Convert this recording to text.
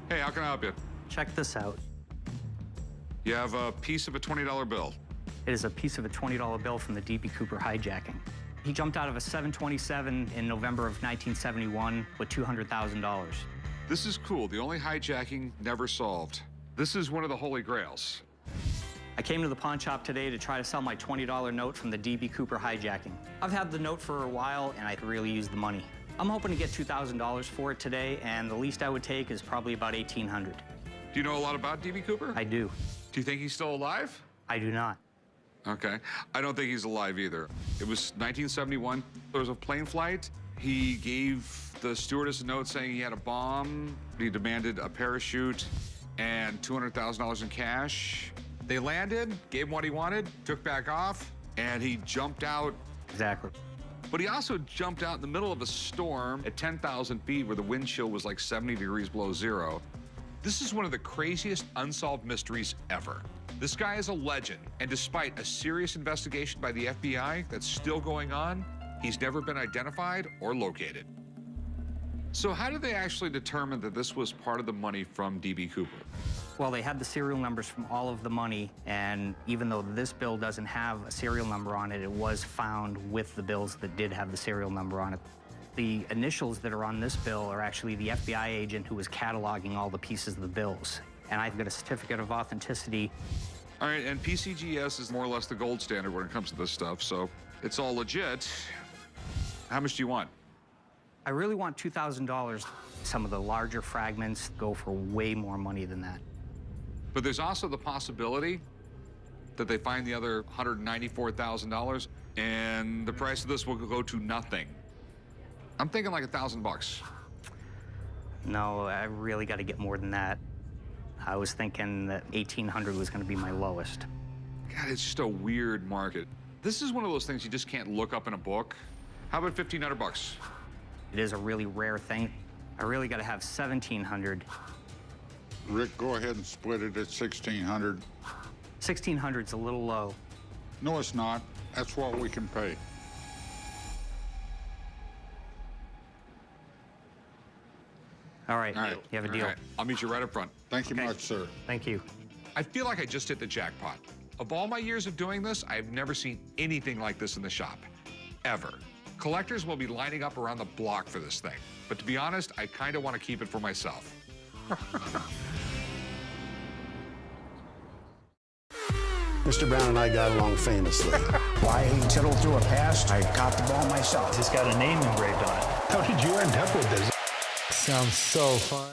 Hey, how can I help you? Check this out. You have a piece of a $20 bill. It is a piece of a $20 bill from the D.B. Cooper hijacking. He jumped out of a 727 in November of 1971 with $200,000. This is cool. The only hijacking never solved. This is one of the holy grails. I came to the pawn shop today to try to sell my $20 note from the D.B. Cooper hijacking. I've had the note for a while, and I could really use the money. I'm hoping to get $2,000 for it today, and the least I would take is probably about $1,800. Do you know a lot about D.B. Cooper? I do. Do you think he's still alive? I do not. Okay. I don't think he's alive either. It was 1971. There was a plane flight. He gave the stewardess a note saying he had a bomb. He demanded a parachute and $200,000 in cash. They landed, gave him what he wanted, took back off, and he jumped out. Exactly. But he also jumped out in the middle of a storm at 10,000 feet where the wind chill was like 70 degrees below zero. This is one of the craziest unsolved mysteries ever. This guy is a legend, and despite a serious investigation by the FBI that's still going on, he's never been identified or located. So how did they actually determine that this was part of the money from D.B. Cooper? Well, they had the serial numbers from all of the money, and even though this bill doesn't have a serial number on it, it was found with the bills that did have the serial number on it. The initials that are on this bill are actually the FBI agent who was cataloging all the pieces of the bills. And I've got a certificate of authenticity. All right, and PCGS is more or less the gold standard when it comes to this stuff, so it's all legit. How much do you want? I really want $2,000. Some of the larger fragments go for way more money than that. But there's also the possibility that they find the other $194,000, and the price of this will go to nothing. I'm thinking like $1,000. No, I really got to get more than that. I was thinking that $1,800 was going to be my lowest. God, it's just a weird market. This is one of those things you just can't look up in a book. How about $1,500? It is a really rare thing. I really got to have $1,700. Rick, go ahead and split it at $1,600. $1,600's a little low. No, it's not. That's what we can pay. All right, All right. you have a deal. All right. I'll meet you right up front. Thank you Okay. much, sir. Thank you. I feel like I just hit the jackpot. Of all my years of doing this, I've never seen anything like this in the shop, ever. Collectors will be lining up around the block for this thing. But to be honest, I kind of want to keep it for myself. Mr. Brown and I got along famously. Why he tittled through a pass, I caught the ball myself. It's got a name engraved on it. How did you end up with this? Sounds so fun.